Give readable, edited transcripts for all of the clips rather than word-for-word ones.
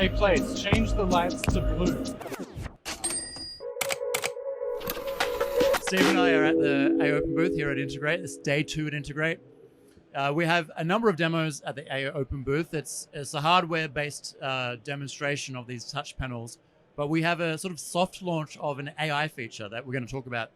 Hey, place, change the lights to blue. Steve and I are at the AI Open booth here at Integrate. It's day 2 at Integrate. We have a number of demos at the AI Open booth. It's a hardware-based demonstration of these touch panels, but we have a sort of soft launch of an AI feature that we're going to talk about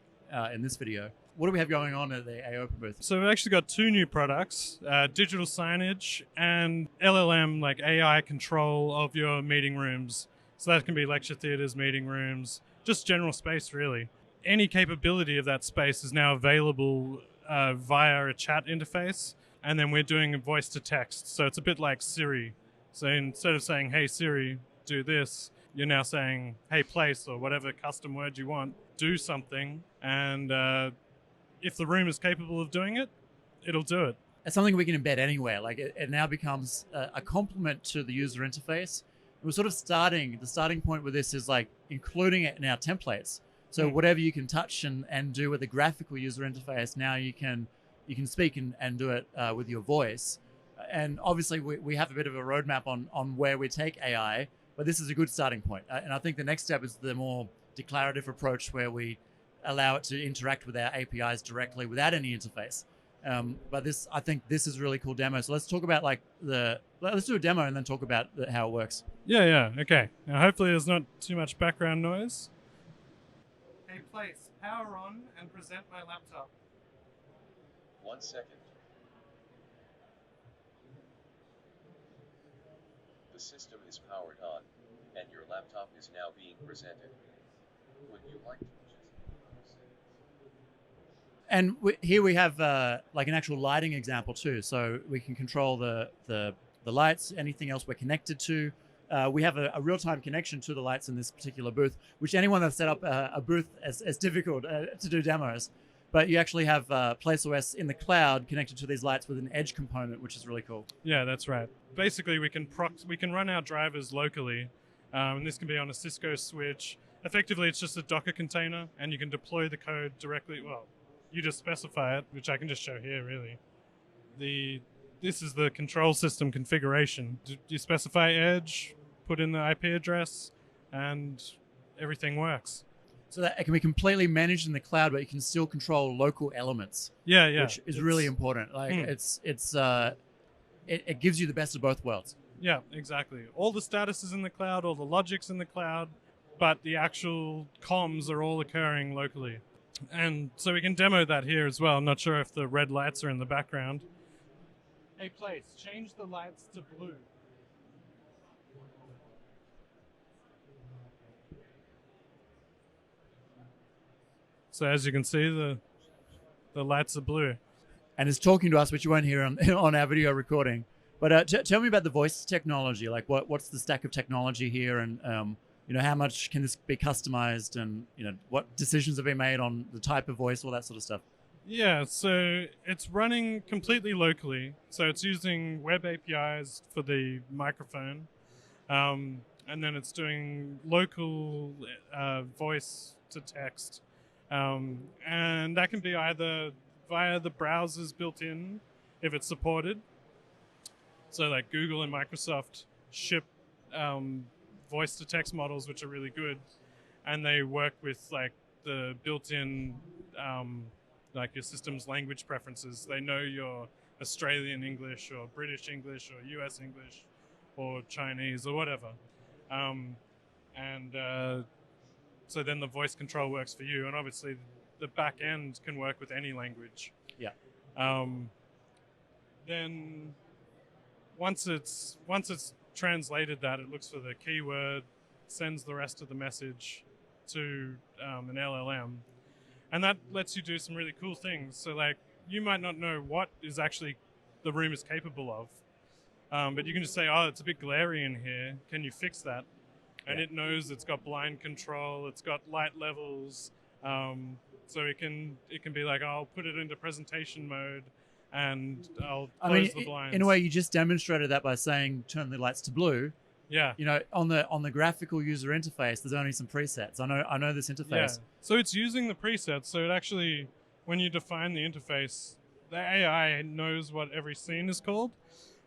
in this video. What do we have going on at the AI Open booth? So we've actually got 2 new products, digital signage and LLM, like AI control of your meeting rooms. So that can be lecture theaters, meeting rooms, just general space really. Any capability of that space is now available via a chat interface, and then we're doing a voice to text. So it's a bit like Siri. So instead of saying, hey Siri, do this, you're now saying, hey place, or whatever custom word you want, do something, and if the room is capable of doing it, it'll do it. It's something we can embed anywhere. Like it now becomes a complement to the user interface. We're sort of the starting point with this is like including it in our templates. So whatever you can touch and do with a graphical user interface, now you can speak and do it with your voice. And obviously we have a bit of a roadmap on where we take AI, but this is a good starting point. And I think the next step is the more declarative approach where we allow it to interact with our APIs directly without any interface. But I think this is a really cool demo. So let's talk about let's do a demo and then talk about how it works. Yeah, okay. Now hopefully there's not too much background noise. Hey place, power on and present my laptop. 1 second. The system is powered on, and your laptop is now being presented. Would you like to just... And here we have like an actual lighting example too. So we can control the lights, anything else we're connected to. We have a real-time connection to the lights in this particular booth, which anyone that's set up a booth is difficult to do demos. But you actually have PlaceOS in the cloud connected to these lights with an edge component, which is really cool. Yeah, that's right. Basically, we can run our drivers locally, and this can be on a Cisco switch. Effectively, it's just a Docker container, and you can deploy the code directly. Well, you just specify it, which I can just show here, really. This is the control system configuration. You specify edge, put in the IP address, and everything works. So that it can be completely managed in the cloud, but you can still control local elements. Yeah. Which is really important. Like it gives you the best of both worlds. Yeah, exactly. All the status is in the cloud, all the logic's in the cloud, but the actual comms are all occurring locally. And so we can demo that here as well. I'm not sure if the red lights are in the background. Hey place, change the lights to blue. So as you can see, the lights are blue. And it's talking to us, which you won't hear on our video recording. But tell me about the voice technology. Like what's the stack of technology here, and how much can this be customized, and what decisions have been made on the type of voice, all that sort of stuff. Yeah, so it's running completely locally. So it's using web APIs for the microphone, and then it's doing local voice to text. And that can be either via the browsers built in, if it's supported. So like Google and Microsoft ship voice to text models, which are really good. And they work with like the built-in, like your system's language preferences. They know your Australian English or British English or US English or Chinese or whatever. So then the voice control works for you, and obviously the back end can work with any language. Yeah. Then once it's translated that, it looks for the keyword, sends the rest of the message to an LLM, and that lets you do some really cool things. So like you might not know what is actually the room is capable of, but you can just say, oh, it's a bit glary in here. Can you fix that? And it knows it's got blind control, it's got light levels, so it can be like, I'll put it into presentation mode, and I'll close the blinds. In a way, you just demonstrated that by saying turn the lights to blue. Yeah. On the graphical user interface, there's only some presets. I know this interface. Yeah. So it's using the presets. So it actually, when you define the interface, the AI knows what every scene is called.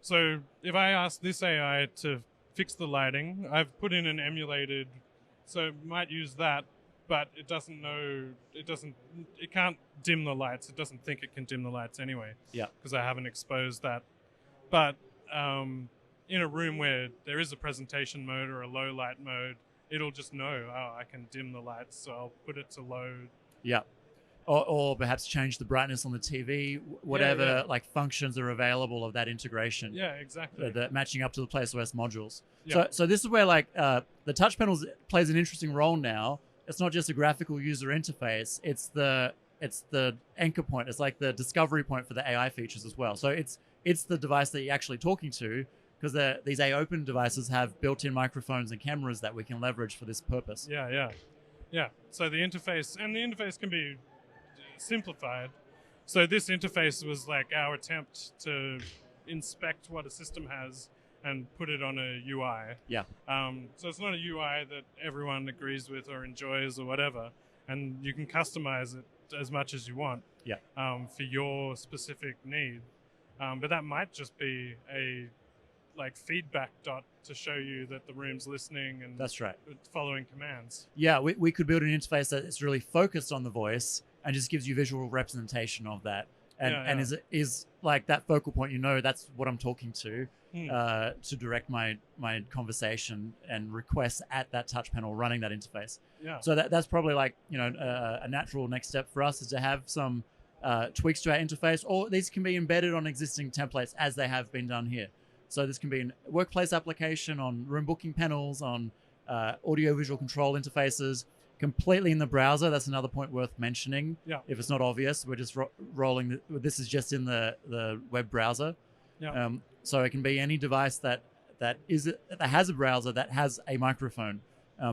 So if I ask this AI to fix the lighting. I've put in an emulated, so it might use that, but it doesn't know, it can't dim the lights. It doesn't think it can dim the lights anyway. Yeah. Because I haven't exposed that. But in a room where there is a presentation mode or a low light mode, it'll just know, oh, I can dim the lights, so I'll put it to low. Yeah. Or perhaps change the brightness on the TV, whatever like functions are available of that integration. Yeah, exactly. The matching up to the PlaceOS modules. Yeah. So this is where like the touch panels plays an interesting role now. It's not just a graphical user interface. It's the anchor point. It's like the discovery point for the AI features as well. So it's the device that you're actually talking to, because these AI open devices have built-in microphones and cameras that we can leverage for this purpose. Yeah. So the interface can be simplified. So this interface was like our attempt to inspect what a system has and put it on a UI. Yeah. So it's not a UI that everyone agrees with or enjoys or whatever, and you can customize it as much as you want. Yeah. For your specific need, but that might just be a like feedback dot to show you that the room's listening and that's right, following commands. Yeah, we could build an interface that is really focused on the voice and just gives you visual representation of that, and is like that focal point. That's what I'm talking to direct my conversation and requests at that touch panel running that interface. Yeah. So that's probably like a natural next step for us is to have some tweaks to our interface, or these can be embedded on existing templates as they have been done here. So this can be a workplace application on room booking panels, on audio-visual control interfaces, completely in the browser. That's another point worth mentioning. Yeah. If it's not obvious, we're just rolling. This is just in the web browser. Yeah. So it can be any device that has a browser that has a microphone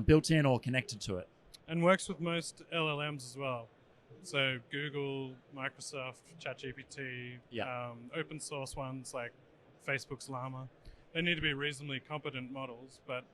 built in or connected to it. And works with most LLMs as well. So Google, Microsoft, ChatGPT, open source ones like Facebook's Llama. They need to be reasonably competent models, but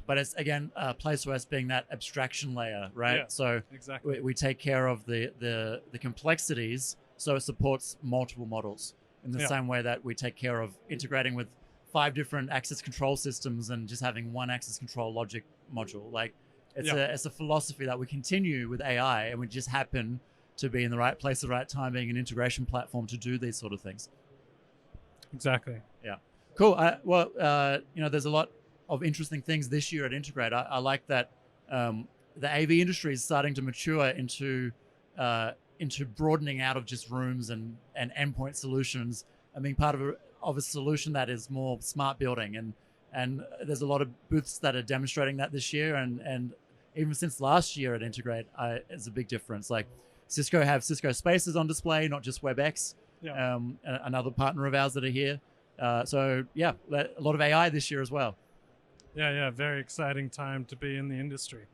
but it's again PlaceOS being that abstraction layer, right? Yeah, so exactly. we take care of the complexities, so it supports multiple models in the same way that we take care of integrating with 5 different access control systems and just having one access control logic module. Like it's a philosophy that we continue with AI, and we just happen to be in the right place at the right time, being an integration platform to do these sort of things. Exactly. Yeah. Cool. There's a lot of interesting things this year at Integrate. I like that the AV industry is starting to mature into broadening out of just rooms and endpoint solutions and being part of a solution that is more smart building. And there's a lot of booths that are demonstrating that this year. And even since last year at Integrate, it's a big difference. Like Cisco have Cisco Spaces on display, not just WebEx. Yeah. Another partner of ours that are here. So a lot of AI this year as well. Yeah, very exciting time to be in the industry.